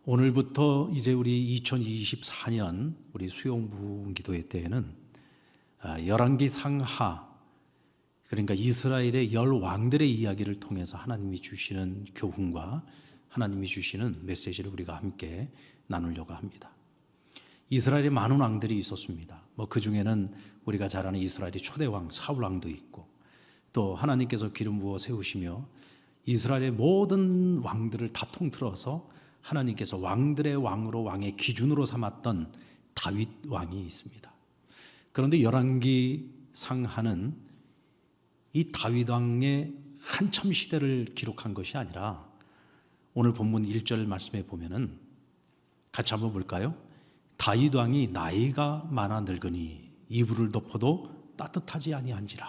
오늘부터 이제 우리 2024년 우리 수용부 기도회 때에는 열왕기 상하, 그러니까 이스라엘의 열 왕들의 이야기를 통해서 하나님이 주시는 교훈과 하나님이 주시는 메시지를 우리가 함께 나누려고 합니다. 이스라엘에 많은 왕들이 있었습니다. 그 중에는 우리가 잘 아는 이스라엘의 초대 왕 사울 왕도 있고, 또 하나님께서 기름 부어 세우시며 이스라엘의 모든 왕들을 다 통틀어서 하나님께서 왕들의 왕으로, 왕의 기준으로 삼았던 다윗 왕이 있습니다. 그런데 열왕기 상하는 이 다윗 왕의 한참 시대를 기록한 것이 아니라, 오늘 본문 1절 말씀에 보면은 같이 한번 볼까요? 다윗 왕이 나이가 많아 늙으니 이불을 덮어도 따뜻하지 아니한지라.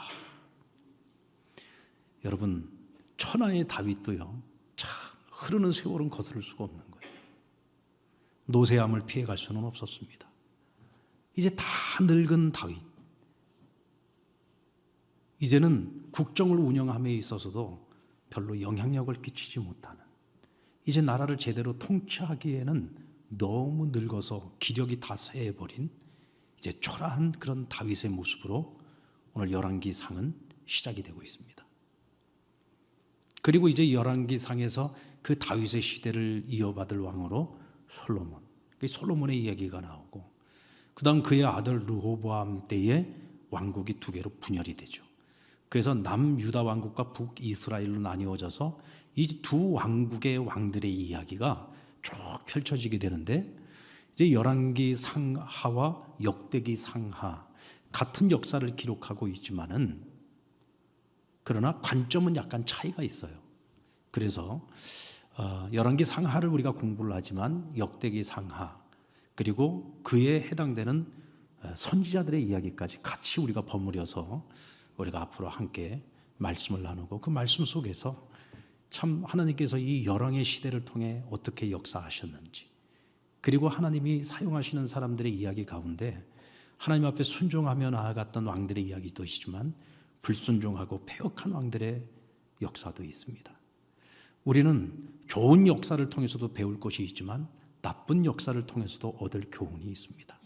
여러분, 천하의 다윗도요, 참 흐르는 세월은 거스를 수가 없는 거예요. 노쇠함을 피해갈 수는 없었습니다. 이제 다 늙은 다윗, 이제는 국정을 운영함에 있어서도 별로 영향력을 끼치지 못하는, 이제 나라를 제대로 통치하기에는 너무 늙어서 기력이 다 쇠해버린 이제 초라한 그런 다윗의 모습으로 오늘 열왕기상은 시작이 되고 있습니다. 그리고 이제 열왕기상에서 그 다윗의 시대를 이어받을 왕으로 솔로몬, 솔로몬의 이야기가 나오고, 그 다음 그의 아들 르호보암 때에 왕국이 두 개로 분열이 되죠. 그래서 남유다 왕국과 북이스라엘로 나뉘어져서 이 두 왕국의 왕들의 이야기가 쭉 펼쳐지게 되는데, 이제 열왕기 상하와 역대기 상하 같은 역사를 기록하고 있지만은, 그러나 관점은 약간 차이가 있어요. 그래서 열왕기 상하를 우리가 공부를 하지만 역대기 상하, 그리고 그에 해당되는 선지자들의 이야기까지 같이 우리가 버무려서 우리가 앞으로 함께 말씀을 나누고, 그 말씀 속에서 참 하나님께서 이 열왕의 시대를 통해 어떻게 역사하셨는지, 그리고 하나님이 사용하시는 사람들의 이야기 가운데 하나님 앞에 순종하며 나아갔던 왕들의 이야기도 있지만 불순종하고 패역한 왕들의 역사도 있습니다. 우리는 좋은 역사를 통해서도 배울 것이 있지만 나쁜 역사를 통해서도 얻을 교훈이 있습니다.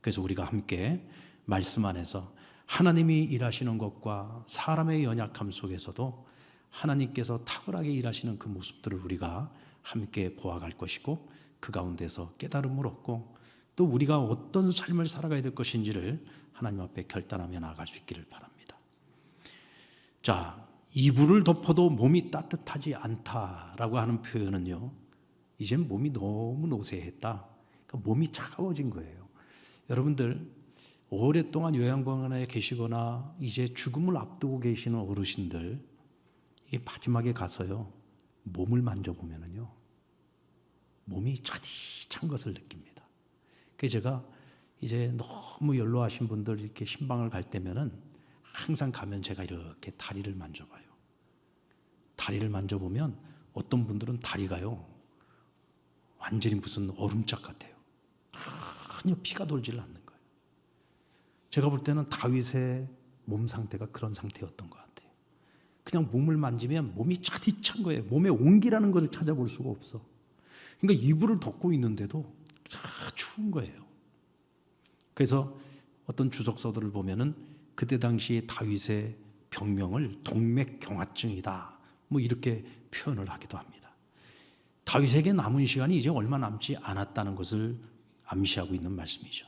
그래서 우리가 함께 말씀 안에서 하나님이 일하시는 것과 사람의 연약함 속에서도 하나님께서 탁월하게 일하시는 그 모습들을 우리가 함께 보아갈 것이고, 그 가운데서 깨달음을 얻고 또 우리가 어떤 삶을 살아가야 될 것인지를 하나님 앞에 결단하며 나아갈 수 있기를 바랍니다. 자, 이불을 덮어도 몸이 따뜻하지 않다라고 하는 표현은요, 이젠 몸이 너무 노쇠했다, 그러니까 몸이 차가워진 거예요. 여러분들 오랫동안 요양병원에 계시거나 이제 죽음을 앞두고 계시는 어르신들, 이게 마지막에 가서요 몸을 만져보면은요 몸이 차디찬 것을 느낍니다. 그래서 제가 이제 너무 연로하신 분들 이렇게 신방을 갈 때면은 항상 가면 제가 이렇게 다리를 만져봐요. 다리를 만져보면 어떤 분들은 다리가요 완전히 무슨 얼음짝 같아요. 전혀 피가 돌질 않는 거예요. 제가 볼 때는 다윗의 몸 상태가 그런 상태였던 것 같아요. 그냥 몸을 만지면 몸이 차디찬 거예요. 몸에 온기라는 것을 찾아볼 수가 없어. 그러니까 이불을 덮고 있는데도 추운 거예요. 그래서 어떤 주석서들을 보면은 그때 당시 다윗의 병명을 동맥경화증이다, 이렇게 표현을 하기도 합니다. 다윗에게 남은 시간이 이제 얼마 남지 않았다는 것을 암시하고 있는 말씀이죠.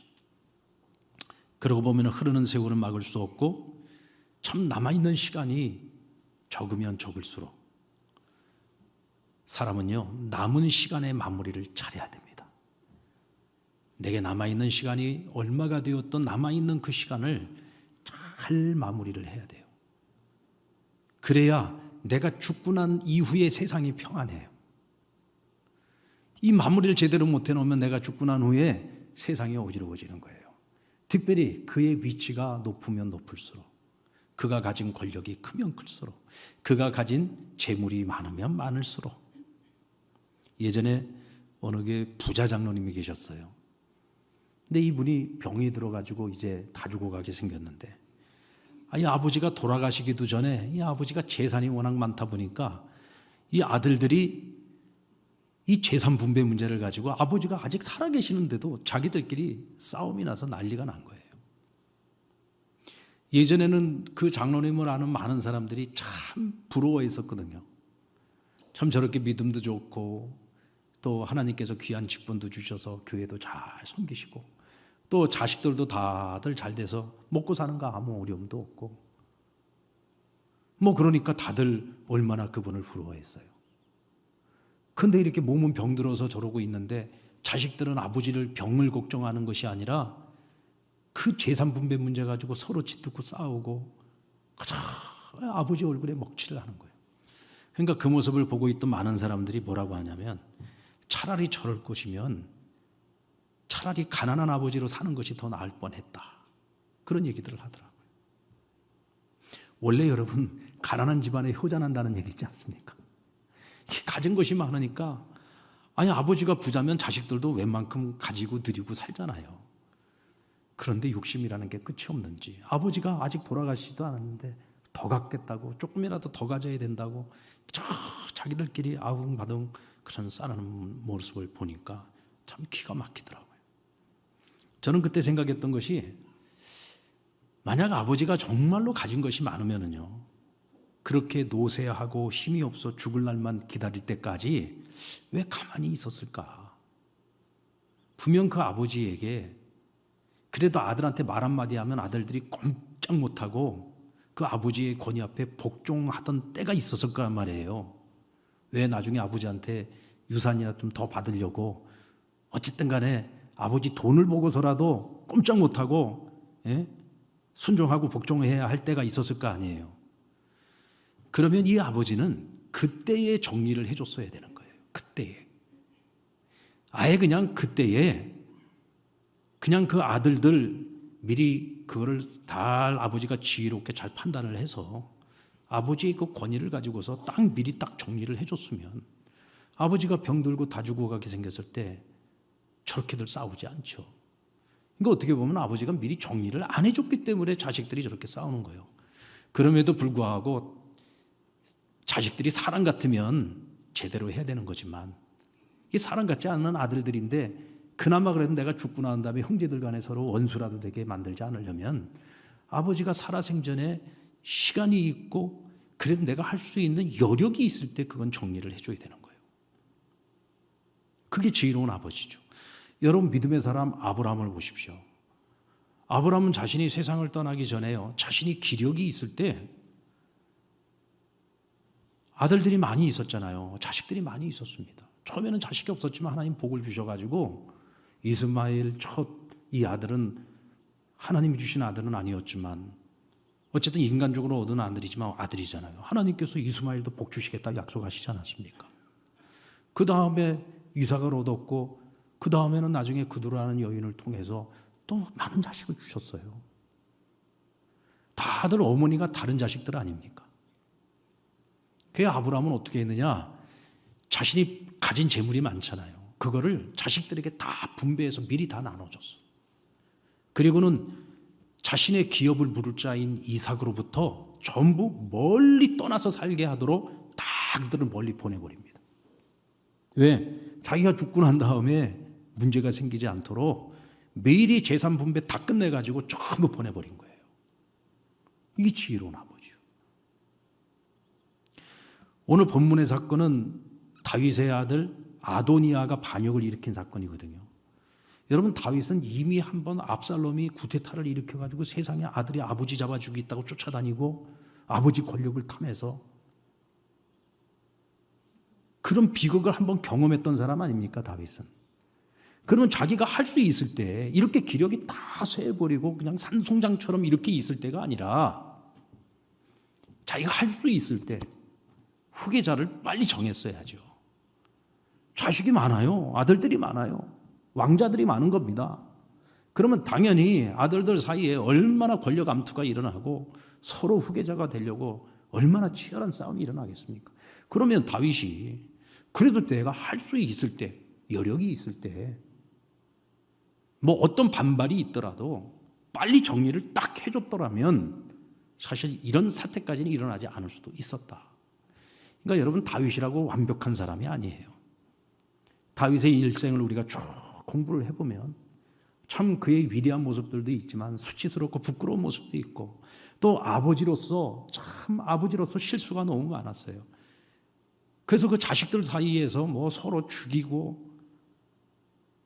그러고 보면 흐르는 세월은 막을 수 없고, 참 남아있는 시간이 적으면 적을수록 사람은요 남은 시간의 마무리를 잘해야 됩니다. 내게 남아있는 시간이 얼마가 되었던 남아있는 그 시간을 잘 마무리를 해야 돼요. 그래야 내가 죽고 난 이후에 세상이 평안해요. 이 마무리를 제대로 못 해놓으면 내가 죽고 난 후에 세상이 어지러워지는 거예요. 특별히 그의 위치가 높으면 높을수록, 그가 가진 권력이 크면 클수록, 그가 가진 재물이 많으면 많을수록. 예전에 어느 게 부자 장로님이 계셨어요. 근데 이분이 병이 들어가지고 이제 다 죽어가게 생겼는데, 이 아버지가 돌아가시기도 전에 이 아버지가 재산이 워낙 많다 보니까 이 아들들이 이 재산 분배 문제를 가지고 아버지가 아직 살아계시는데도 자기들끼리 싸움이 나서 난리가 난 거예요. 예전에는 그 장로님을 아는 많은 사람들이 참 부러워했었거든요. 참 저렇게 믿음도 좋고 또 하나님께서 귀한 직분도 주셔서 교회도 잘 섬기시고 또 자식들도 다들 잘 돼서 먹고 사는 거 아무 어려움도 없고 뭐 그러니까 다들 얼마나 그분을 부러워했어요. 근데 이렇게 몸은 병들어서 저러고 있는데 자식들은 아버지를 병을 걱정하는 것이 아니라 그 재산 분배 문제 가지고 서로 짓듣고 싸우고 아버지 얼굴에 먹칠을 하는 거예요. 그러니까 그 모습을 보고 있던 많은 사람들이 뭐라고 하냐면 차라리 저럴 것이면 차라리 가난한 아버지로 사는 것이 더 나을 뻔했다. 그런 얘기들을 하더라고요. 원래 여러분 가난한 집안에 효자 난다는 얘기 있지 않습니까? 가진 것이 많으니까 아니 아버지가 부자면 자식들도 웬만큼 가지고 드리고 살잖아요. 그런데 욕심이라는 게 끝이 없는지 아버지가 아직 돌아가시지도 않았는데 더 갖겠다고 조금이라도 더 가져야 된다고 자기들끼리 아웅바둥 그런 싸우는 모습을 보니까 참 기가 막히더라고요. 저는 그때 생각했던 것이 만약 아버지가 정말로 가진 것이 많으면요 그렇게 노쇠하고 힘이 없어 죽을 날만 기다릴 때까지 왜 가만히 있었을까? 분명 그 아버지에게 그래도 아들한테 말 한마디 하면 아들들이 꼼짝 못하고 그 아버지의 권위 앞에 복종하던 때가 있었을 거란 말이에요. 왜 나중에 아버지한테 유산이나 좀 더 받으려고 어쨌든 간에 아버지 돈을 보고서라도 꼼짝 못하고 순종하고 복종해야 할 때가 있었을 거 아니에요. 그러면 이 아버지는 그때에 정리를 해줬어야 되는 거예요. 그때에. 아예 그냥 그때에 그냥 그 아들들 미리 그거를 다 아버지가 지혜롭게 잘 판단을 해서 아버지의 그 권위를 가지고서 딱 미리 딱 정리를 해줬으면 아버지가 병들고 다 죽어가게 생겼을 때 저렇게들 싸우지 않죠. 그러니까 어떻게 보면 아버지가 미리 정리를 안 해줬기 때문에 자식들이 저렇게 싸우는 거예요. 그럼에도 불구하고 자식들이 사람 같으면 제대로 해야 되는 거지만 이게 사람 같지 않은 아들들인데 그나마 그래도 내가 죽고 난 다음에 형제들 간에 서로 원수라도 되게 만들지 않으려면 아버지가 살아생전에 시간이 있고 그래도 내가 할 수 있는 여력이 있을 때 그건 정리를 해줘야 되는 거예요. 그게 지혜로운 아버지죠. 여러분 믿음의 사람 아브라함을 보십시오. 아브라함은 자신이 세상을 떠나기 전에요. 자신이 기력이 있을 때 아들들이 많이 있었잖아요. 자식들이 많이 있었습니다. 처음에는 자식이 없었지만 하나님 복을 주셔가지고 이스마엘 첫 이 아들은 하나님이 주신 아들은 아니었지만 어쨌든 인간적으로 얻은 아들이지만 아들이잖아요. 하나님께서 이스마엘도 복 주시겠다 약속하시지 않았습니까? 그 다음에 이삭을 얻었고 그 다음에는 나중에 그두라는 여인을 통해서 또 많은 자식을 주셨어요. 다들 어머니가 다른 자식들 아닙니까? 그 아브라함은 어떻게 했느냐? 자신이 가진 재물이 많잖아요. 그거를 자식들에게 다 분배해서 미리 다 나눠줬어. 그리고는 자신의 기업을 물을 자인 이삭으로부터 전부 멀리 떠나서 살게 하도록 다 그들을 멀리 보내버립니다. 왜? 자기가 죽고 난 다음에 문제가 생기지 않도록 매일이 재산 분배 다 끝내가지고 전부 보내버린 거예요. 이게 지혜로운 아버지요. 오늘 본문의 사건은 다윗의 아들 아도니아가 반역을 일으킨 사건이거든요. 여러분 다윗은 이미 한번 압살롬이 구테타를 일으켜가지고 세상에 아들이 아버지 잡아 죽이겠다고 쫓아다니고 아버지 권력을 탐해서 그런 비극을 한번 경험했던 사람 아닙니까 다윗은. 그러면 자기가 할 수 있을 때 이렇게 기력이 다 쇠해버리고 그냥 산송장처럼 이렇게 있을 때가 아니라 자기가 할 수 있을 때 후계자를 빨리 정했어야죠. 자식이 많아요. 아들들이 많아요. 왕자들이 많은 겁니다. 그러면 당연히 아들들 사이에 얼마나 권력 암투가 일어나고 서로 후계자가 되려고 얼마나 치열한 싸움이 일어나겠습니까? 그러면 다윗이 그래도 내가 할 수 있을 때 여력이 있을 때 뭐 어떤 반발이 있더라도 빨리 정리를 딱 해줬더라면 사실 이런 사태까지는 일어나지 않을 수도 있었다. 그러니까 여러분 다윗이라고 완벽한 사람이 아니에요. 다윗의 일생을 우리가 쭉 공부를 해보면 참 그의 위대한 모습들도 있지만 수치스럽고 부끄러운 모습도 있고, 또 아버지로서 실수가 너무 많았어요. 그래서 그 자식들 사이에서 뭐 서로 죽이고,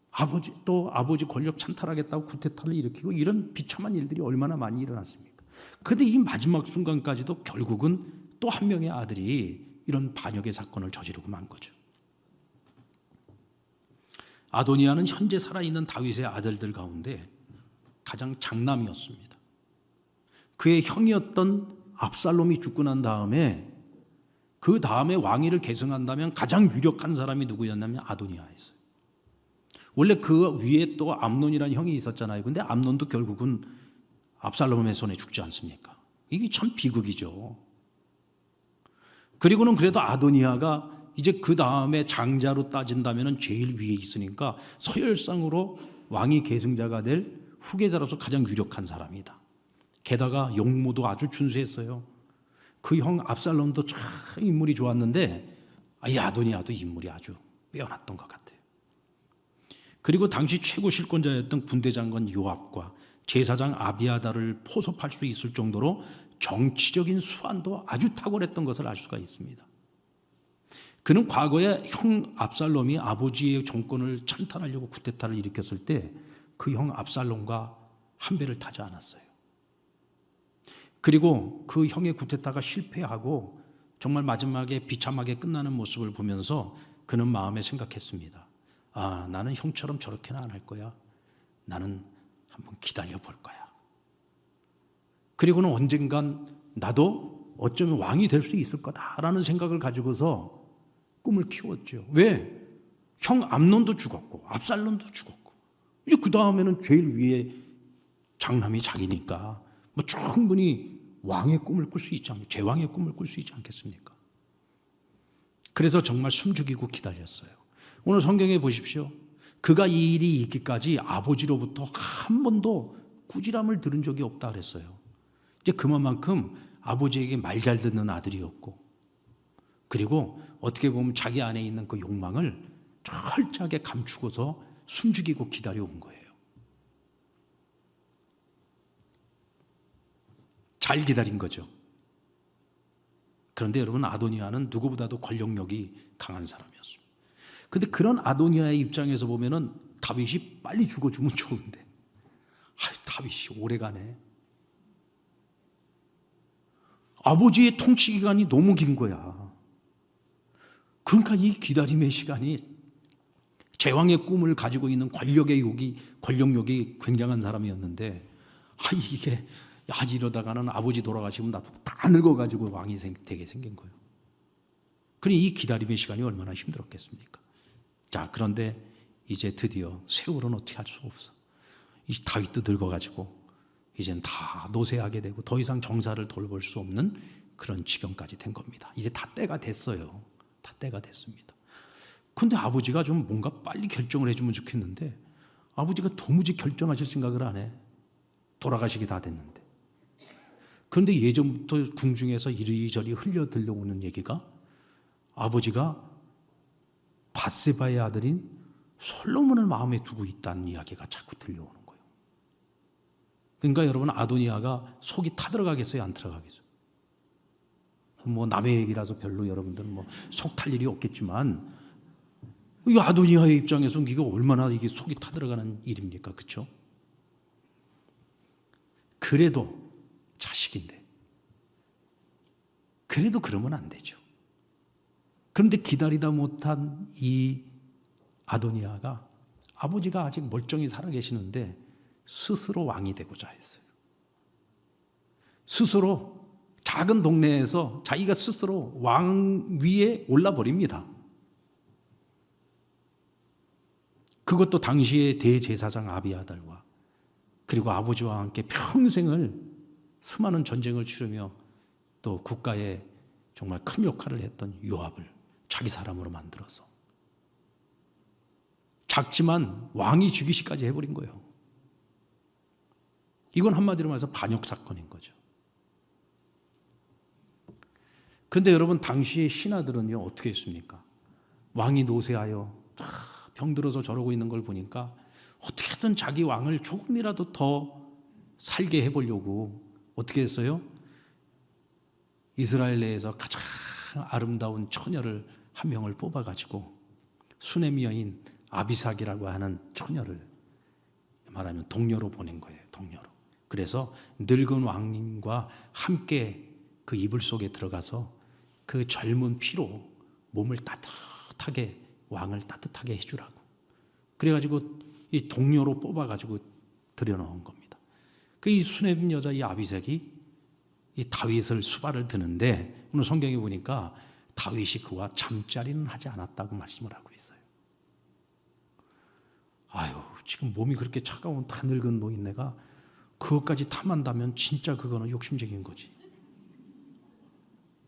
아버지 권력 찬탈하겠다고 쿠데타를 일으키고, 이런 비참한 일들이 얼마나 많이 일어났습니까? 그런데 이 마지막 순간까지도 결국은 또 한 명의 아들이 이런 반역의 사건을 저지르고 만 거죠. 아도니아는 현재 살아있는 다윗의 아들들 가운데 가장 장남이었습니다. 그의 형이었던 압살롬이 죽고 난 다음에, 그 다음에 왕위를 계승한다면 가장 유력한 사람이 누구였냐면 아도니아였어요. 원래 그 위에 또 암논이라는 형이 있었잖아요. 근데 암논도 결국은 압살롬의 손에 죽지 않습니까? 이게 참 비극이죠. 그리고는 그래도 아도니아가 이제 그 다음에 장자로 따진다면 제일 위에 있으니까 서열상으로 왕위 계승자가 될 후계자로서 가장 유력한 사람이다. 게다가 용모도 아주 준수했어요. 그 형 압살롬도 참 인물이 좋았는데, 이 아도니아도 인물이 아주 빼어났던 것 같아요. 그리고 당시 최고 실권자였던 군대장관 요압과 제사장 아비아다를 포섭할 수 있을 정도로 정치적인 수완도 아주 탁월했던 것을 알 수가 있습니다. 그는 과거에 형 압살롬이 아버지의 정권을 찬탈하려고 쿠데타를 일으켰을 때 그 형 압살롬과 한 배를 타지 않았어요. 그리고 그 형의 쿠데타가 실패하고 정말 마지막에 비참하게 끝나는 모습을 보면서 그는 마음에 생각했습니다. 나는 형처럼 저렇게는 안 할 거야. 나는 한번 기다려 볼 거야. 그리고는 언젠간 나도 어쩌면 왕이 될 수 있을 거다라는 생각을 가지고서 꿈을 키웠죠. 왜? 형 암논도 죽었고 압살롬도 죽었고, 이제 그 다음에는 제일 위에 장남이 자기니까 뭐 충분히 왕의 꿈을 꿀 수 있지 않겠습니까? 제왕의 꿈을 꿀 수 있지 않겠습니까? 그래서 정말 숨죽이고 기다렸어요. 오늘 성경에 보십시오. 그가 이 일이 있기까지 아버지로부터 한 번도 꾸지람을 들은 적이 없다 그랬어요. 이제 그만큼 아버지에게 말 잘 듣는 아들이었고, 그리고 어떻게 보면 자기 안에 있는 그 욕망을 철저하게 감추고서 숨죽이고 기다려온 거예요. 잘 기다린 거죠. 그런데 여러분, 아도니아는 누구보다도 권력력이 강한 사람이었습니다. 그런데 그런 아도니아의 입장에서 보면은 다윗이 빨리 죽어주면 좋은데, 다윗이 오래가네. 아버지의 통치 기간이 너무 긴 거야. 그러니까 이 기다림의 시간이, 제왕의 꿈을 가지고 있는 권력욕이 굉장한 사람이었는데, 이게 이러다가는 아버지 돌아가시면 나도 다 늙어가지고 왕이 되게 생긴 거예요. 그러니 이 기다림의 시간이 얼마나 힘들었겠습니까? 자, 그런데 이제 드디어 세월은 어떻게 할 수 없어. 이 다윗도 늙어가지고 이젠 다 노쇠하게 되고 더 이상 정사를 돌볼 수 없는 그런 지경까지 된 겁니다. 이제 다 때가 됐어요. 다 때가 됐습니다. 근데 아버지가 좀 뭔가 빨리 결정을 해주면 좋겠는데, 아버지가 도무지 결정하실 생각을 안 해. 돌아가시기 다 됐는데. 그런데 예전부터 궁중에서 이리저리 흘려 들려오는 얘기가, 아버지가 밧세바의 아들인 솔로몬을 마음에 두고 있다는 이야기가 자꾸 들려오는 거예요. 그러니까 여러분, 아도니아가 속이 타들어가겠어요, 안 들어가겠어요? 뭐 남의 얘기라서 별로 여러분들은 뭐 속 탈 일이 없겠지만, 이 아도니아의 입장에서는 이게 얼마나 이게 속이 타들어가는 일입니까? 그렇죠? 그래도 자식인데, 그래도 그러면 안 되죠. 그런데 기다리다 못한 이 아도니아가, 아버지가 아직 멀쩡히 살아계시는데 스스로 왕이 되고자 했어요. 스스로 작은 동네에서 자기가 스스로 왕 위에 올라버립니다. 그것도 당시의 대제사장 아비아달과, 그리고 아버지와 함께 평생을 수많은 전쟁을 치르며 또 국가에 정말 큰 역할을 했던 요압을 자기 사람으로 만들어서, 작지만 왕이 즉위시까지 해버린 거예요. 이건 한마디로 말해서 반역 사건인 거죠. 그런데 여러분, 당시의 신하들은요 어떻게 했습니까? 왕이 노쇠하여 병들어서 저러고 있는 걸 보니까 어떻게든 자기 왕을 조금이라도 더 살게 해보려고 어떻게 했어요? 이스라엘 내에서 가장 아름다운 처녀를 한 명을 뽑아가지고 수넴 여인 아비삭이라고 하는 처녀를 말하면 동료로 보낸 거예요. 동료로. 그래서 늙은 왕님과 함께 그 이불 속에 들어가서 그 젊은 피로 몸을 따뜻하게 왕을 따뜻하게 해주라고. 그래가지고 이 동료로 뽑아가지고 들여놓은 겁니다. 그 이 수넴 여자 이 아비삭이 이 다윗을 수발을 드는데 오늘 성경에 보니까 다윗이 그와 잠자리는 하지 않았다고 말씀을 하고 있어요. 아유, 지금 몸이 그렇게 차가운 다 늙은 노인네가 그것까지 탐한다면 진짜 그거는 욕심적인 거지.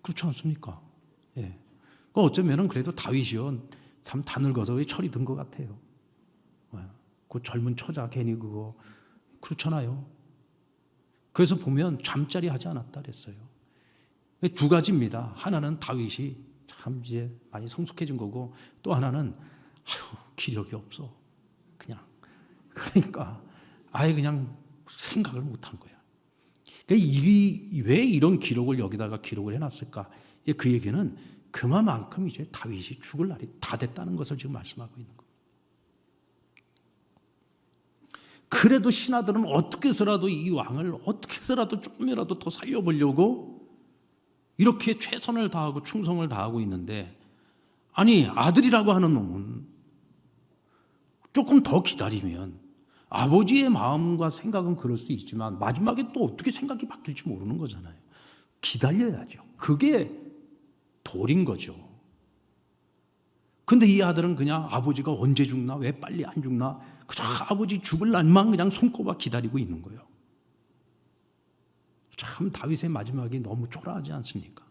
그렇지 않습니까? 예. 어쩌면은 그래도 다윗이요 참 다 늙어서 철이 든 것 같아요. 그 젊은 처자 괜히 그거 그렇잖아요. 그래서 보면 잠자리 하지 않았다 그랬어요. 두 가지입니다. 하나는 다윗이 참 이제 많이 성숙해진 거고 또 하나는 기력이 없어. 그러니까 아예 그냥 생각을 못한 거야. 그러니까 왜 이런 기록을 여기다가 기록을 해놨을까? 이제 그 얘기는 그만큼 이제 다윗이 죽을 날이 다 됐다는 것을 지금 말씀하고 있는 거예요. 그래도 신하들은 어떻게 해서라도 이 왕을 어떻게 해서라도 조금이라도 더 살려보려고 이렇게 최선을 다하고 충성을 다하고 있는데 아니 아들이라고 하는 놈은 조금 더 기다리면 아버지의 마음과 생각은 그럴 수 있지만 마지막에 또 어떻게 생각이 바뀔지 모르는 거잖아요. 기다려야죠. 그게 도리인 거죠. 근데 이 아들은 그냥 아버지가 언제 죽나 왜 빨리 안 죽나 그냥 아버지 죽을 날만 그냥 손꼽아 기다리고 있는 거예요. 참 다윗의 마지막이 너무 초라하지 않습니까?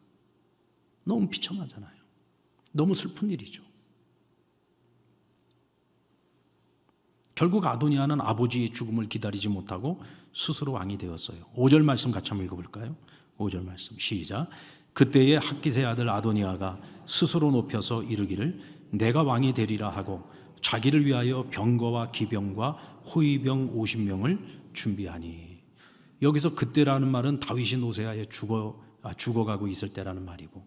너무 비참하잖아요. 너무 슬픈 일이죠. 결국 아도니아는 아버지의 죽음을 기다리지 못하고 스스로 왕이 되었어요. 5절 말씀 같이 한번 읽어볼까요? 5절 말씀 시작. 그때에 핫깃의 아들 아도니아가 스스로 높여서 이르기를 내가 왕이 되리라 하고 자기를 위하여 병거와 기병과 호위병 50명을 준비하니. 여기서 그때라는 말은 다윗이 노새하에 죽어가고 있을 때라는 말이고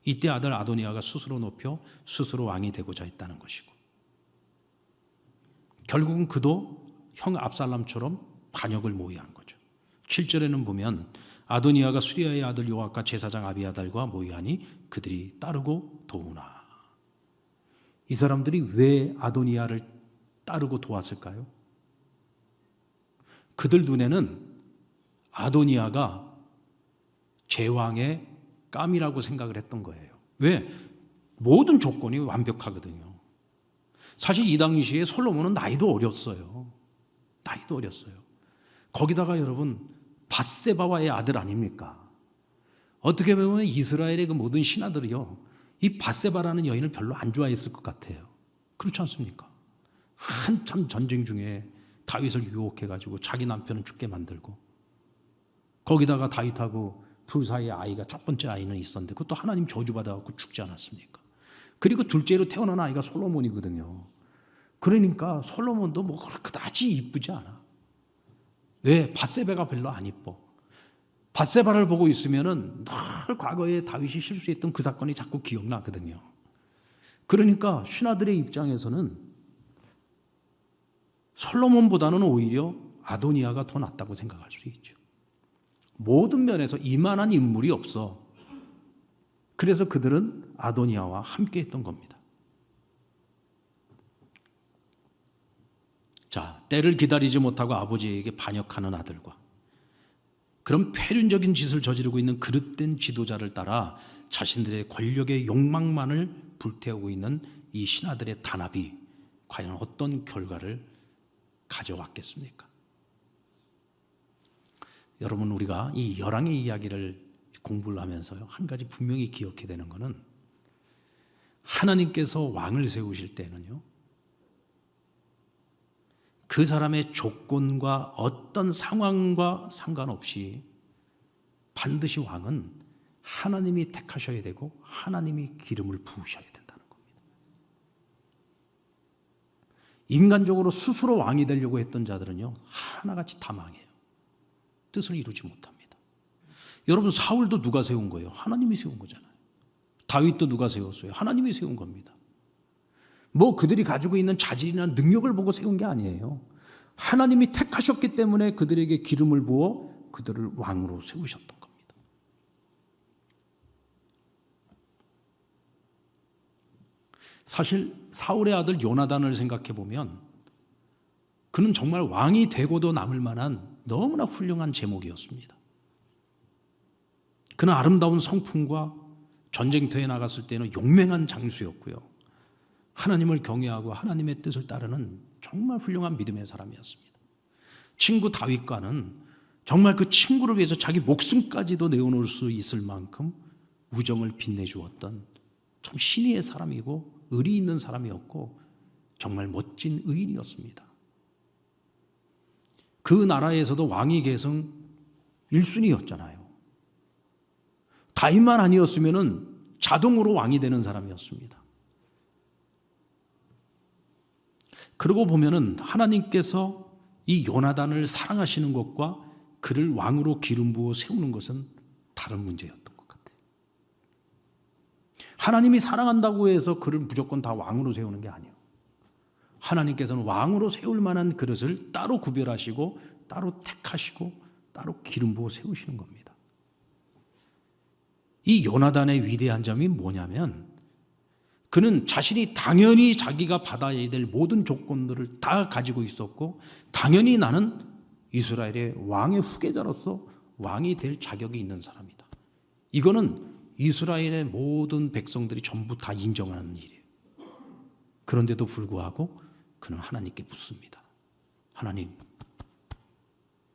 이때 아들 아도니아가 스스로 높여 스스로 왕이 되고자 했다는 것이고 결국은 그도 형 압살람처럼 반역을 모의한 거죠. 7절에는 보면 아도니아가 수리아의 아들 요압과 제사장 아비아달과 모의하니 그들이 따르고 도우나. 이 사람들이 왜 아도니아를 따르고 도왔을까요? 그들 눈에는 아도니아가 제왕의 깜이라고 생각을 했던 거예요. 왜? 모든 조건이 완벽하거든요. 사실 이 당시에 솔로몬은 나이도 어렸어요. 나이도 어렸어요. 거기다가 여러분 밧세바와의 아들 아닙니까? 어떻게 보면 이스라엘의 그 모든 신하들이요 이 밧세바라는 여인을 별로 안 좋아했을 것 같아요. 그렇지 않습니까? 한참 전쟁 중에 다윗을 유혹해가지고 자기 남편은 죽게 만들고 거기다가 다윗하고 둘 사이에 아이가 첫 번째 아이는 있었는데 그것도 하나님 저주받아갖고 죽지 않았습니까? 그리고 둘째로 태어난 아이가 솔로몬이거든요. 그러니까 솔로몬도 뭐 그다지 이쁘지 않아. 왜? 밧세바가 별로 안 이뻐. 밧세바를 보고 있으면은 늘 과거에 다윗이 실수했던 그 사건이 자꾸 기억나거든요. 그러니까 신하들의 입장에서는 솔로몬보다는 오히려 아도니아가 더 낫다고 생각할 수 있죠. 모든 면에서 이만한 인물이 없어. 그래서 그들은 아도니아와 함께 했던 겁니다. 자, 때를 기다리지 못하고 아버지에게 반역하는 아들과 그런 폐륜적인 짓을 저지르고 있는 그릇된 지도자를 따라 자신들의 권력의 욕망만을 불태우고 있는 이 신하들의 단합이 과연 어떤 결과를 가져왔겠습니까? 여러분 우리가 이 열왕의 이야기를 공부를 하면서요 한 가지 분명히 기억해야 되는 것은 하나님께서 왕을 세우실 때는요 그 사람의 조건과 어떤 상황과 상관없이 반드시 왕은 하나님이 택하셔야 되고 하나님이 기름을 부으셔야 된다는 겁니다. 인간적으로 스스로 왕이 되려고 했던 자들은요, 하나같이 다 망해요. 뜻을 이루지 못합니다. 여러분, 사울도 누가 세운 거예요? 하나님이 세운 거잖아요. 다윗도 누가 세웠어요? 하나님이 세운 겁니다. 뭐 그들이 가지고 있는 자질이나 능력을 보고 세운 게 아니에요. 하나님이 택하셨기 때문에 그들에게 기름을 부어 그들을 왕으로 세우셨던 겁니다. 사실 사울의 아들 요나단을 생각해 보면 그는 정말 왕이 되고도 남을 만한 너무나 훌륭한 제목이었습니다. 그는 아름다운 성품과 전쟁터에 나갔을 때는 용맹한 장수였고요. 하나님을 경외하고 하나님의 뜻을 따르는 정말 훌륭한 믿음의 사람이었습니다. 친구 다윗과는 정말 그 친구를 위해서 자기 목숨까지도 내어놓을 수 있을 만큼 우정을 빛내주었던 참 신의의 사람이고 의리 있는 사람이었고 정말 멋진 의인이었습니다. 그 나라에서도 왕위 계승 1순위였잖아요. 다윗만 아니었으면 자동으로 왕이 되는 사람이었습니다. 그러고 보면은 하나님께서 이 요나단을 사랑하시는 것과 그를 왕으로 기름 부어 세우는 것은 다른 문제였던 것 같아요. 하나님이 사랑한다고 해서 그를 무조건 다 왕으로 세우는 게 아니에요. 하나님께서는 왕으로 세울 만한 그릇을 따로 구별하시고 따로 택하시고 따로 기름 부어 세우시는 겁니다. 이 요나단의 위대한 점이 뭐냐면 그는 자신이 당연히 자기가 받아야 될 모든 조건들을 다 가지고 있었고 당연히 나는 이스라엘의 왕의 후계자로서 왕이 될 자격이 있는 사람이다. 이거는 이스라엘의 모든 백성들이 전부 다 인정하는 일이에요. 그런데도 불구하고 그는 하나님께 묻습니다. 하나님,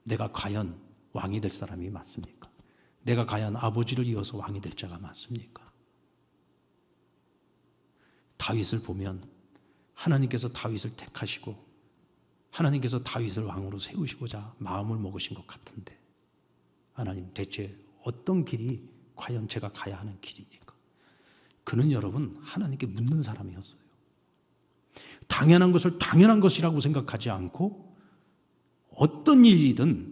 내가 과연 왕이 될 사람이 맞습니까? 내가 과연 아버지를 이어서 왕이 될 자가 맞습니까? 다윗을 보면 하나님께서 다윗을 택하시고 하나님께서 다윗을 왕으로 세우시고자 마음을 먹으신 것 같은데 하나님, 대체 어떤 길이 과연 제가 가야 하는 길입니까? 그는 여러분 하나님께 묻는 사람이었어요. 당연한 것을 당연한 것이라고 생각하지 않고 어떤 일이든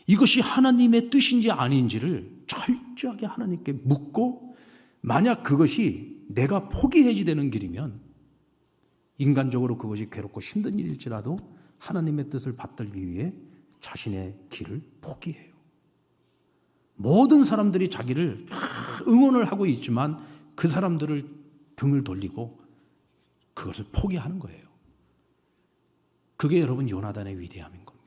이것이 하나님의 뜻인지 아닌지를 철저하게 하나님께 묻고 만약 그것이 내가 포기해야 되는 길이면 인간적으로 그것이 괴롭고 힘든 일일지라도 하나님의 뜻을 받들기 위해 자신의 길을 포기해요. 모든 사람들이 자기를 응원을 하고 있지만 그 사람들을 등을 돌리고 그것을 포기하는 거예요. 그게 여러분 요나단의 위대함인 겁니다.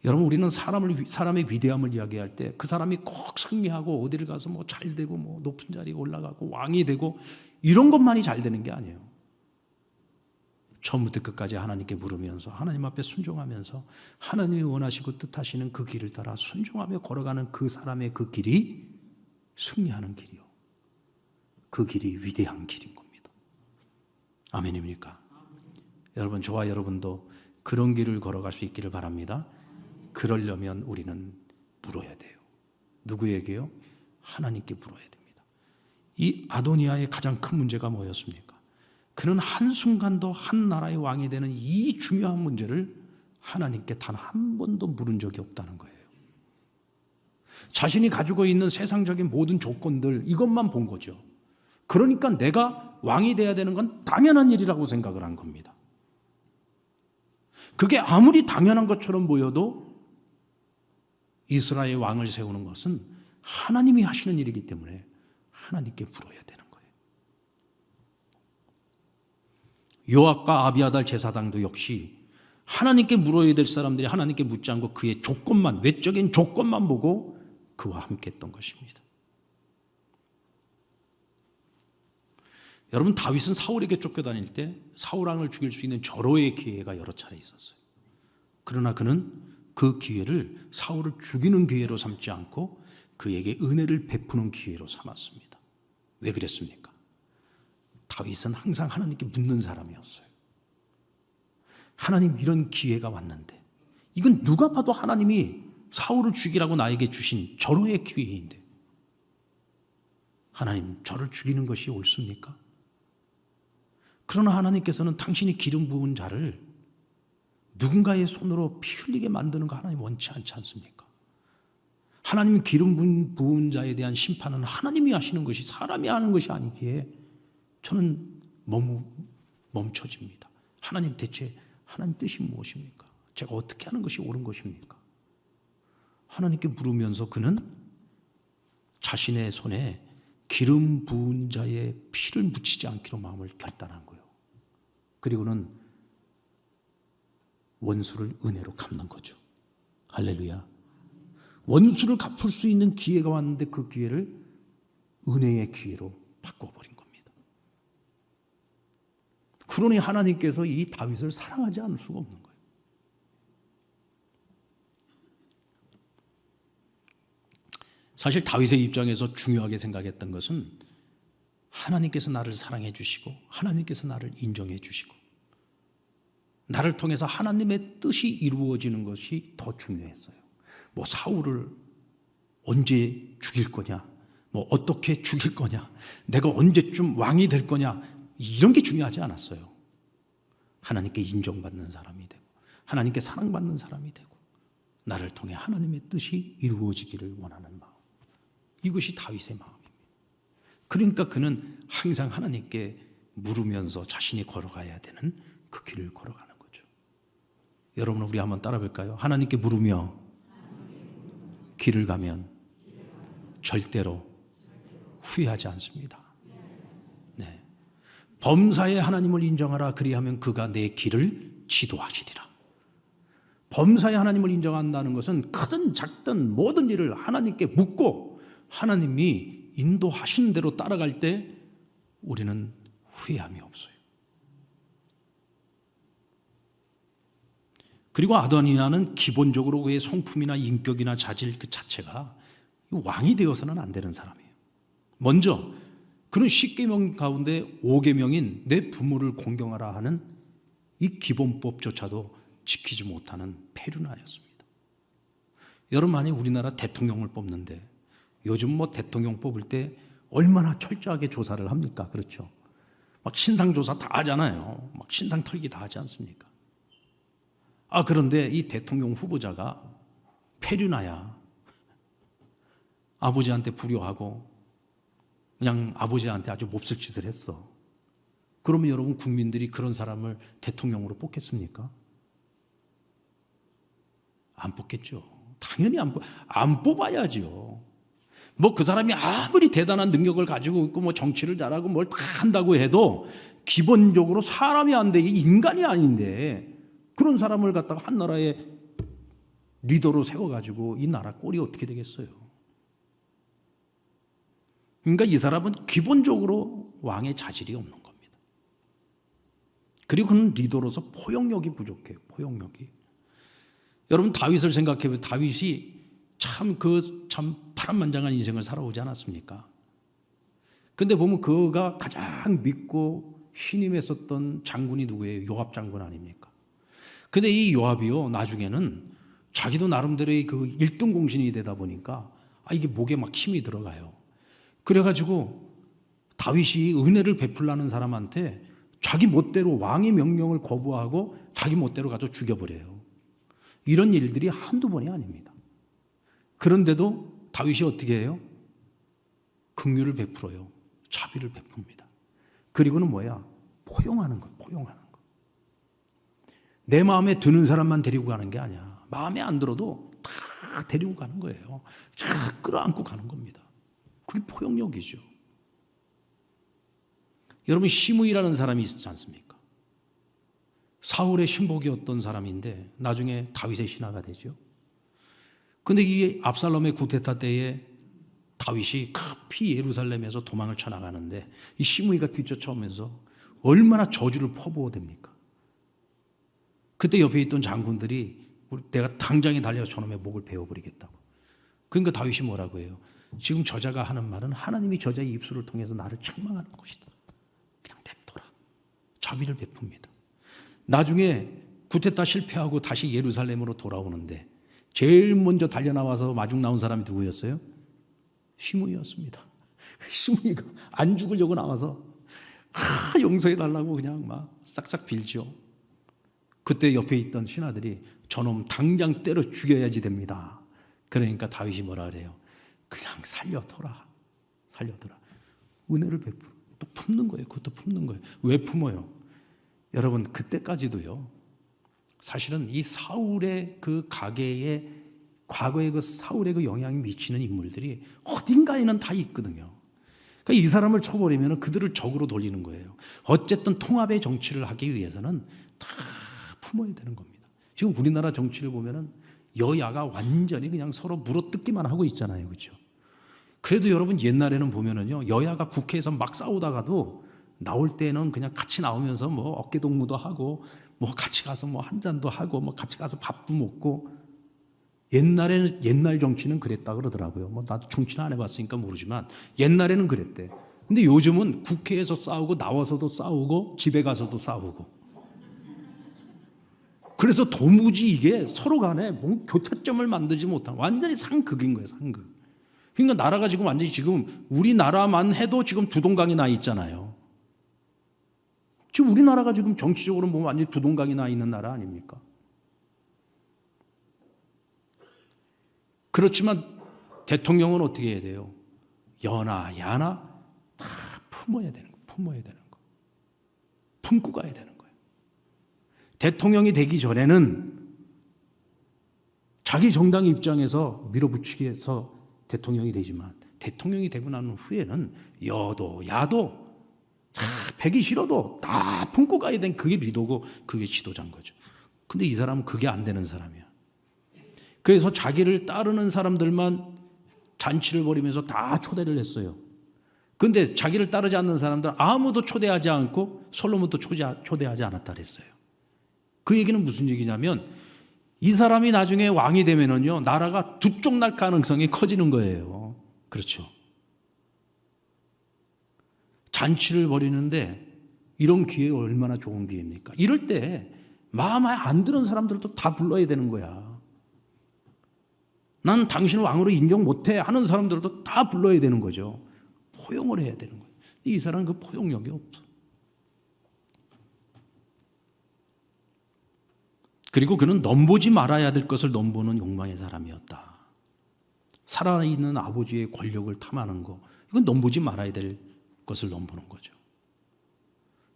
여러분, 우리는 사람의 위대함을 이야기할 때 그 사람이 꼭 승리하고 어디를 가서 뭐 잘 되고 뭐 높은 자리에 올라가고 왕이 되고 이런 것만이 잘 되는 게 아니에요. 처음부터 끝까지 하나님께 물으면서 하나님 앞에 순종하면서 하나님이 원하시고 뜻하시는 그 길을 따라 순종하며 걸어가는 그 사람의 그 길이 승리하는 길이요. 그 길이 위대한 길인 겁니다. 아멘입니까? 여러분, 저와 여러분도 그런 길을 걸어갈 수 있기를 바랍니다. 그러려면 우리는 물어야 돼요. 누구에게요? 하나님께 물어야 됩니다. 이 아도니아의 가장 큰 문제가 뭐였습니까? 그는 한순간도 한 나라의 왕이 되는 이 중요한 문제를 하나님께 단 한 번도 물은 적이 없다는 거예요. 자신이 가지고 있는 세상적인 모든 조건들 이것만 본 거죠. 그러니까 내가 왕이 돼야 되는 건 당연한 일이라고 생각을 한 겁니다. 그게 아무리 당연한 것처럼 보여도 이스라엘 왕을 세우는 것은 하나님이 하시는 일이기 때문에 하나님께 물어야 되는 거예요. 요압과 아비아달 제사장도 역시 하나님께 물어야 될 사람들이 하나님께 묻지 않고 그의 조건만, 외적인 조건만 보고 그와 함께 했던 것입니다. 여러분, 다윗은 사울에게 쫓겨다닐 때 사울왕을 죽일 수 있는 절호의 기회가 여러 차례 있었어요. 그러나 그는 그 기회를 사울을 죽이는 기회로 삼지 않고 그에게 은혜를 베푸는 기회로 삼았습니다. 왜 그랬습니까? 다윗은 항상 하나님께 묻는 사람이었어요. 하나님, 이런 기회가 왔는데 이건 누가 봐도 하나님이 사울을 죽이라고 나에게 주신 절호의 기회인데 하나님, 저를 죽이는 것이 옳습니까? 그러나 하나님께서는 당신이 기름 부은 자를 누군가의 손으로 피 흘리게 만드는 거 하나님 원치 않지 않습니까? 하나님 기름 부은 자에 대한 심판은 하나님이 하시는 것이 사람이 하는 것이 아니기에 저는 멈춰집니다. 하나님 대체 하나님 뜻이 무엇입니까? 제가 어떻게 하는 것이 옳은 것입니까? 하나님께 물으면서 그는 자신의 손에 기름 부은 자의 피를 묻히지 않기로 마음을 결단한 거예요. 그리고는 원수를 은혜로 갚는 거죠. 할렐루야. 원수를 갚을 수 있는 기회가 왔는데 그 기회를 은혜의 기회로 바꿔버린 겁니다. 그러니 하나님께서 이 다윗을 사랑하지 않을 수가 없는 거예요. 사실 다윗의 입장에서 중요하게 생각했던 것은 하나님께서 나를 사랑해 주시고 하나님께서 나를 인정해 주시고 나를 통해서 하나님의 뜻이 이루어지는 것이 더 중요했어요. 뭐 사울을 언제 죽일 거냐, 뭐 어떻게 죽일 거냐, 내가 언제쯤 왕이 될 거냐, 이런 게 중요하지 않았어요. 하나님께 인정받는 사람이 되고 하나님께 사랑받는 사람이 되고 나를 통해 하나님의 뜻이 이루어지기를 원하는 마음, 이것이 다윗의 마음입니다. 그러니까 그는 항상 하나님께 물으면서 자신이 걸어가야 되는 그 길을 걸어가는 거죠. 여러분, 우리 한번 따라 볼까요? 하나님께 물으며 길을 가면 절대로 후회하지 않습니다. 네. 범사에 하나님을 인정하라. 그리하면 그가 내 길을 지도하시리라. 범사에 하나님을 인정한다는 것은 크든 작든 모든 일을 하나님께 묻고 하나님이 인도하신 대로 따라갈 때 우리는 후회함이 없어요. 그리고 아도니아는 기본적으로 그의 성품이나 인격이나 자질 그 자체가 왕이 되어서는 안 되는 사람이에요. 먼저 그는 10계명 가운데 5계명인 내 부모를 공경하라 하는 이 기본법조차도 지키지 못하는 페류나였습니다. 여러분, 만약 우리나라 대통령을 뽑는데 요즘 뭐 대통령 뽑을 때 얼마나 철저하게 조사를 합니까? 그렇죠? 막 신상조사 다 하잖아요. 막 신상 털기 다 하지 않습니까? 그런데 이 대통령 후보자가 페류나야. 아버지한테 불효하고 그냥 아버지한테 아주 몹쓸 짓을 했어. 그러면 여러분, 국민들이 그런 사람을 대통령으로 뽑겠습니까? 안 뽑겠죠. 당연히 안 뽑아야죠. 뭐 그 사람이 아무리 대단한 능력을 가지고 있고 뭐 정치를 잘하고 뭘 다 한다고 해도 기본적으로 사람이 안 돼. 인간이 아닌데 그런 사람을 갖다가 한 나라의 리더로 세워가지고 이 나라 꼴이 어떻게 되겠어요? 그러니까 이 사람은 기본적으로 왕의 자질이 없는 겁니다. 그리고 그는 리더로서 포용력이 부족해요. 포용력이. 여러분, 다윗을 생각해보면 다윗이 참 파란만장한 인생을 살아오지 않았습니까? 근데 보면 그가 가장 믿고 신임했었던 장군이 누구예요? 요압 장군 아닙니까? 근데 이 요압이요, 나중에는 자기도 나름대로의 그 1등 공신이 되다 보니까 이게 목에 막 힘이 들어가요. 그래가지고 다윗이 은혜를 베풀라는 사람한테 자기 멋대로 왕의 명령을 거부하고 자기 멋대로 가서 죽여버려요. 이런 일들이 한두 번이 아닙니다. 그런데도 다윗이 어떻게 해요? 긍휼을 베풀어요. 자비를 베풉니다. 그리고는 뭐야? 포용하는 거, 포용하는 거. 내 마음에 드는 사람만 데리고 가는 게 아니야. 마음에 안 들어도 다 데리고 가는 거예요. 다 끌어안고 가는 겁니다. 그게 포용력이죠. 여러분, 시므이라는 사람이 있었지 않습니까? 사울의 신복이었던 사람인데 나중에 다윗의 신하가 되죠. 근데 이 압살롬의 구테타 때에 다윗이 급히 예루살렘에서 도망을 쳐나가는데 이 시므이가 뒤쫓아오면서 얼마나 저주를 퍼부어댑니까? 그때 옆에 있던 장군들이 내가 당장에 달려서 저놈의 목을 베어버리겠다고. 그러니까 다윗이 뭐라고 해요? 지금 저자가 하는 말은 하나님이 저자의 입술을 통해서 나를 책망하는 것이다. 그냥 냅둬라. 자비를 베풉니다. 나중에 구테타 실패하고 다시 예루살렘으로 돌아오는데 제일 먼저 달려나와서 마중 나온 사람이 누구였어요? 시므이였습니다. 시므이가 안 죽으려고 나와서 용서해달라고 그냥 막 싹싹 빌죠. 그때 옆에 있던 신하들이 저놈 당장 때려 죽여야지 됩니다. 그러니까 다윗이 뭐라 그래요? 그냥 살려둬라. 은혜를 베풀어. 또 품는 거예요. 그것도 품는 거예요. 왜 품어요? 여러분, 그때까지도요, 사실은 이 사울의 그 가계에 과거의 그 사울의 그 영향이 미치는 인물들이 어딘가에는 다 있거든요. 그러니까 이 사람을 쳐버리면 그들을 적으로 돌리는 거예요. 어쨌든 통합의 정치를 하기 위해서는 다 품어야 되는 겁니다. 지금 우리나라 정치를 보면은 여야가 완전히 그냥 서로 물어뜯기만 하고 있잖아요. 그렇죠? 그래도 여러분 옛날에는 보면은요, 여야가 국회에서 막 싸우다가도 나올 때는 그냥 같이 나오면서 뭐 어깨 동무도 하고 뭐 같이 가서 뭐 한 잔도 하고 뭐 같이 가서 밥도 먹고, 옛날에는, 옛날 정치는 그랬다 그러더라고요. 뭐 나도 정치는 안 해봤으니까 모르지만 옛날에는 그랬대. 근데 요즘은 국회에서 싸우고 나와서도 싸우고 집에 가서도 싸우고. 그래서 도무지 이게 서로 간에 뭔 교차점을 만들지 못한 완전히 상극인 거예요. 상극. 그러니까 나라가 지금 완전히 지금 우리나라만 해도 지금 두 동강이 나 있잖아요. 지금 우리나라가 지금 정치적으로 보면 완전히 두 동강이 나 있는 나라 아닙니까? 그렇지만 대통령은 어떻게 해야 돼요? 여나 야나 다 품어야 되는 거예요. 품어야 되는 거. 품고 가야 되는 거예요. 대통령이 되기 전에는 자기 정당 입장에서 밀어붙이기 위해서 대통령이 되지만, 대통령이 되고 난 후에는 여도 야도 다 배기 싫어도 다 품고 가야 되는, 그게 리더고 그게 지도자인 거죠. 근데 이 사람은 그게 안 되는 사람이야. 그래서 자기를 따르는 사람들만 잔치를 벌이면서 다 초대를 했어요. 그런데 자기를 따르지 않는 사람들 아무도 초대하지 않고 솔로몬도 초대하지 않았다 그랬어요. 그 얘기는 무슨 얘기냐면, 이 사람이 나중에 왕이 되면은요, 나라가 두 쪽 날 가능성이 커지는 거예요. 그렇죠. 잔치를 벌이는데 이런 기회가 얼마나 좋은 기회입니까? 이럴 때 마음에 안 드는 사람들도 다 불러야 되는 거야. 난 당신을 왕으로 인정 못해 하는 사람들도 다 불러야 되는 거죠. 포용을 해야 되는 거예요. 이 사람은 그 포용력이 없어. 그리고 그는 넘보지 말아야 될 것을 넘보는 욕망의 사람이었다. 살아있는 아버지의 권력을 탐하는 거, 이건 넘보지 말아야 될 것을 넘보는 거죠.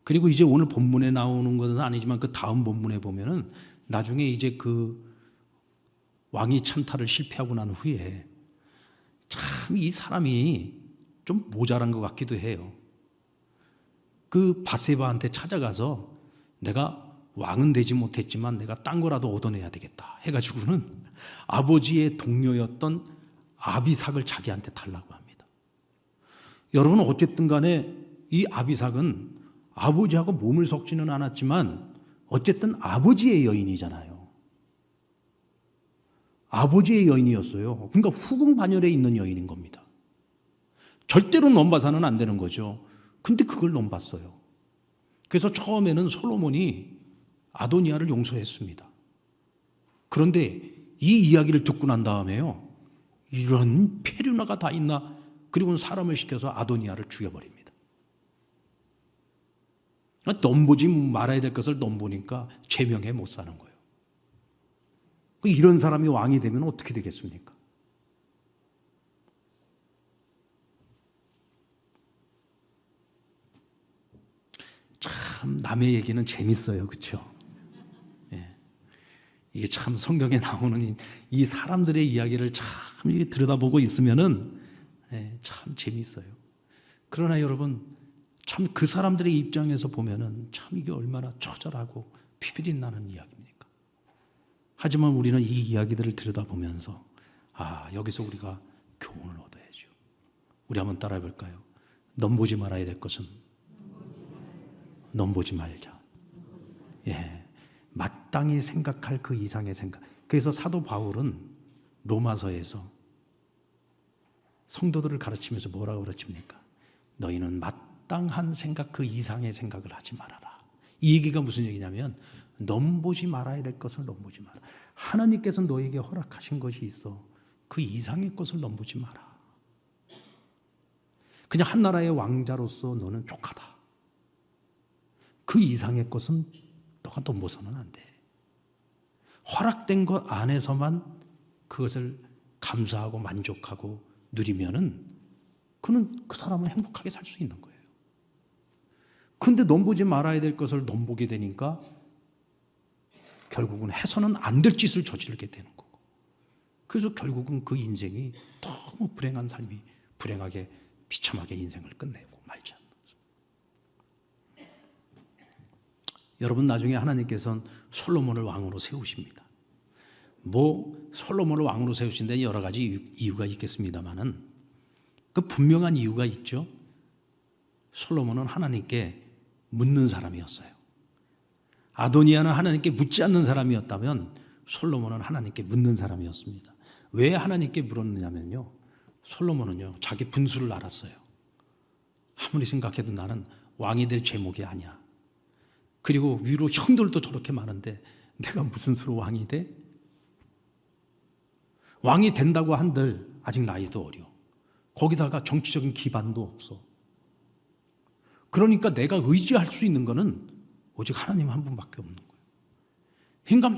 그리고 이제 오늘 본문에 나오는 것은 아니지만 그 다음 본문에 보면은 나중에 이제 그 왕이 찬탈을 실패하고 난 후에 참 이 사람이 좀 모자란 것 같기도 해요. 그 바세바한테 찾아가서 내가 왕은 되지 못했지만 내가 딴 거라도 얻어내야 되겠다 해가지고는 아버지의 동료였던 아비삭을 자기한테 달라고 합니다. 여러분, 어쨌든 간에 이 아비삭은 아버지하고 몸을 섞지는 않았지만 어쨌든 아버지의 여인이잖아요. 아버지의 여인이었어요. 그러니까 후궁 반열에 있는 여인인 겁니다. 절대로 넘봐서는 안 되는 거죠. 근데 그걸 넘봤어요. 그래서 처음에는 솔로몬이 아도니아를 용서했습니다. 그런데 이 이야기를 듣고 난 다음에요, 이런 페류나가 다 있나? 그리고는 사람을 시켜서 아도니아를 죽여버립니다. 넘보지 말아야 될 것을 넘보니까 제명에 못 사는 거예요. 이런 사람이 왕이 되면 어떻게 되겠습니까? 참 남의 얘기는 재밌어요. 그렇죠? 예. 이게 참 성경에 나오는 이 사람들의 이야기를 참 들여다보고 있으면은 참 재밌어요. 그러나 여러분, 참 그 사람들의 입장에서 보면은 참 이게 얼마나 처절하고 피비린 나는 이야기입니까? 하지만 우리는 이 이야기들을 들여다보면서 여기서 우리가 교훈을 얻어야죠. 우리 한번 따라해 볼까요? 넘보지 말아야 될 것은 넘보지 말자. 예, 마땅히 생각할 그 이상의 생각. 그래서 사도 바울은 로마서에서 성도들을 가르치면서 뭐라고 가르칩니까? 너희는 마땅한 생각 그 이상의 생각을 하지 말아라. 이 얘기가 무슨 얘기냐면, 넘보지 말아야 될 것을 넘보지 마라. 하나님께서 너에게 허락하신 것이 있어. 그 이상의 것을 넘보지 마라. 그냥 한 나라의 왕자로서 너는 족하다. 그 이상의 것은 너가 넘어서는 안 돼. 허락된 것 안에서만 그것을 감사하고 만족하고 누리면은 그는 그 사람은 행복하게 살 수 있는 거예요. 그런데 넘보지 말아야 될 것을 넘보게 되니까 결국은 해서는 안 될 짓을 저지르게 되는 거고, 그래서 결국은 그 인생이 너무 불행한 삶이 불행하게 비참하게 인생을 끝내고 말지 않는 거죠. 여러분, 나중에 하나님께서는 솔로몬을 왕으로 세우십니다. 솔로몬을 왕으로 세우신 데 여러 가지 이유가 있겠습니다만은 그 분명한 이유가 있죠. 솔로몬은 하나님께 묻는 사람이었어요. 아도니아는 하나님께 묻지 않는 사람이었다면 솔로몬은 하나님께 묻는 사람이었습니다. 왜 하나님께 물었느냐면요, 솔로몬은요 자기 분수를 알았어요. 아무리 생각해도 나는 왕이 될 제목이 아니야. 그리고 위로 형들도 저렇게 많은데 내가 무슨 수로 왕이 돼? 왕이 된다고 한들 아직 나이도 어려. 거기다가 정치적인 기반도 없어. 그러니까 내가 의지할 수 있는 거는 오직 하나님 한 분밖에 없는 거예요. 그러니까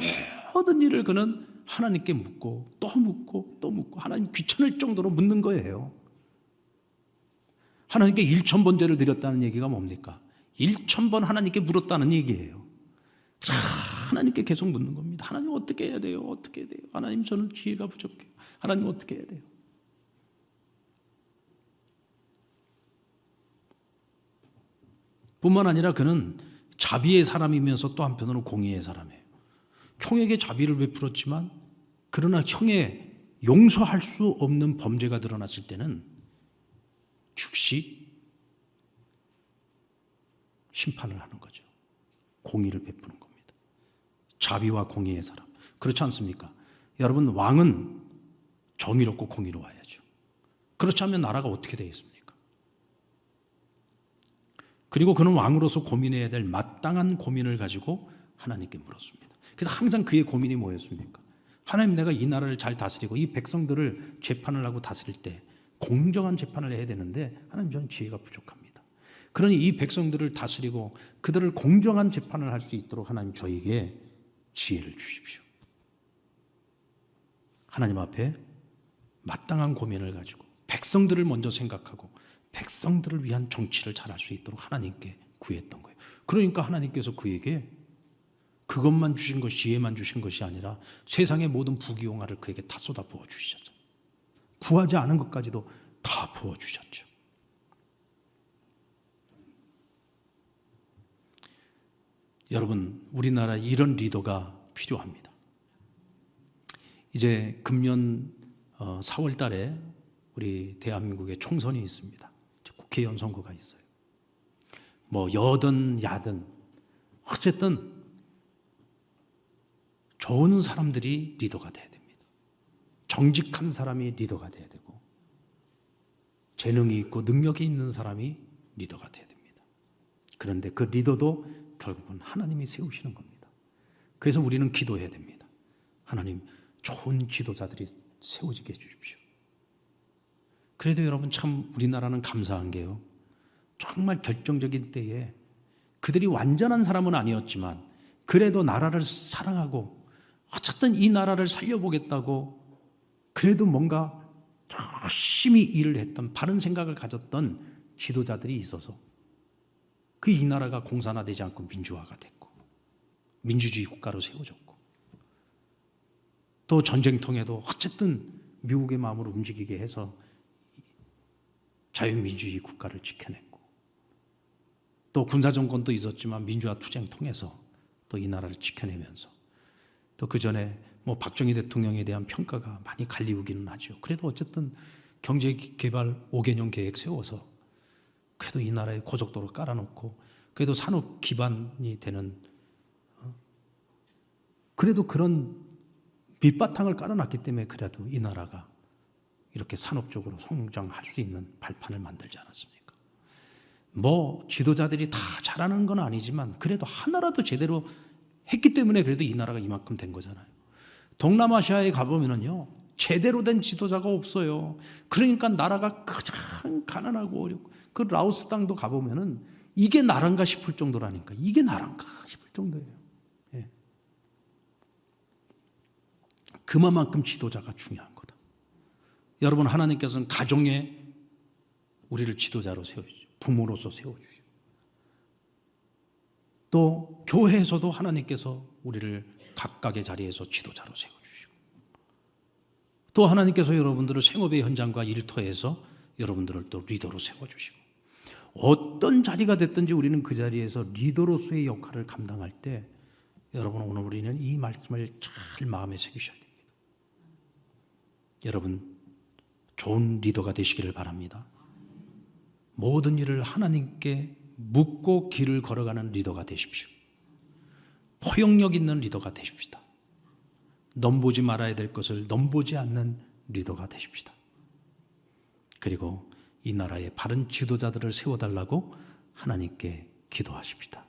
모든 일을 그는 하나님께 묻고 또 묻고 또 묻고 하나님 귀찮을 정도로 묻는 거예요. 하나님께 1000번 죄를 드렸다는 얘기가 뭡니까? 1000번 하나님께 물었다는 얘기예요. 하나님께 계속 묻는 겁니다. 하나님 어떻게 해야 돼요? 어떻게 해야 돼요? 하나님 저는 지혜가 부족해요. 하나님 어떻게 해야 돼요? 뿐만 아니라 그는 자비의 사람이면서 또 한편으로 공의의 사람이에요. 형에게 자비를 베풀었지만 그러나 형의 용서할 수 없는 범죄가 드러났을 때는 즉시 심판을 하는 거죠. 공의를 베푸는 겁니다. 자비와 공의의 사람. 그렇지 않습니까? 여러분, 왕은 정의롭고 공의로워야죠. 그렇지 않으면 나라가 어떻게 되겠습니까? 그리고 그는 왕으로서 고민해야 될 마땅한 고민을 가지고 하나님께 물었습니다. 그래서 항상 그의 고민이 뭐였습니까? 하나님, 내가 이 나라를 잘 다스리고 이 백성들을 재판을 하고 다스릴 때 공정한 재판을 해야 되는데 하나님, 저는 지혜가 부족합니다. 그러니 이 백성들을 다스리고 그들을 공정한 재판을 할 수 있도록 하나님, 저에게 지혜를 주십시오. 하나님 앞에 마땅한 고민을 가지고 백성들을 먼저 생각하고 백성들을 위한 정치를 잘할 수 있도록 하나님께 구했던 거예요. 그러니까 하나님께서 그에게 그것만 주신 것이, 지혜만 주신 것이 아니라 세상의 모든 부귀영화를 그에게 다 쏟아 부어 주셨죠. 구하지 않은 것까지도 다 부어 주셨죠. 여러분, 우리나라에 이런 리더가 필요합니다. 이제 금년 4월 달에 우리 대한민국에 총선이 있습니다. 국회의원 선거가 있어요. 여든 야든 어쨌든 좋은 사람들이 리더가 돼야 됩니다. 정직한 사람이 리더가 돼야 되고 재능이 있고 능력이 있는 사람이 리더가 돼야 됩니다. 그런데 그 리더도 결국은 하나님이 세우시는 겁니다. 그래서 우리는 기도해야 됩니다. 하나님, 좋은 지도자들이 세워지게 해주십시오. 그래도 여러분, 참 우리나라는 감사한 게요, 정말 결정적인 때에 그들이 완전한 사람은 아니었지만 그래도 나라를 사랑하고 어쨌든 이 나라를 살려보겠다고 그래도 뭔가 열심히 일을 했던, 바른 생각을 가졌던 지도자들이 있어서 그 이 나라가 공산화되지 않고 민주화가 됐고 민주주의 국가로 세워졌고 또 전쟁통에도 어쨌든 미국의 마음을 움직이게 해서 자유민주주의 국가를 지켜냈고 또 군사정권도 있었지만 민주화 투쟁 통해서 또 이 나라를 지켜내면서 또 그 전에 박정희 대통령에 대한 평가가 많이 갈리우기는 하죠. 그래도 어쨌든 경제개발 5개년 계획 세워서 그래도 이 나라에 고속도로 깔아놓고 그래도 산업 기반이 되는 그래도 그런 밑바탕을 깔아놨기 때문에 그래도 이 나라가 이렇게 산업적으로 성장할 수 있는 발판을 만들지 않았습니까? 지도자들이 다 잘하는 건 아니지만 그래도 하나라도 제대로 했기 때문에 그래도 이 나라가 이만큼 된 거잖아요. 동남아시아에 가보면은요, 제대로 된 지도자가 없어요. 그러니까 나라가 가장 가난하고 어렵고, 그 라오스 땅도 가보면은 이게 나란가 싶을 정도라니까. 이게 나란가 싶을 정도예요. 예. 그만큼 지도자가 중요한 거다. 여러분, 하나님께서는 가정에 우리를 지도자로 세워주시죠. 부모로서 세워주시고, 또 교회에서도 하나님께서 우리를 각각의 자리에서 지도자로 세워주시고, 또 하나님께서 여러분들을 생업의 현장과 일터에서 여러분들을 또 리더로 세워주시고, 어떤 자리가 됐든지 우리는 그 자리에서 리더로서의 역할을 감당할 때, 여러분, 오늘 우리는 이 말씀을 잘 마음에 새기셔야 됩니다. 여러분, 좋은 리더가 되시기를 바랍니다. 모든 일을 하나님께 묻고 길을 걸어가는 리더가 되십시오. 포용력 있는 리더가 되십시다. 넘보지 말아야 될 것을 넘보지 않는 리더가 되십시다. 그리고 이 나라의 바른 지도자들을 세워달라고 하나님께 기도하십시다.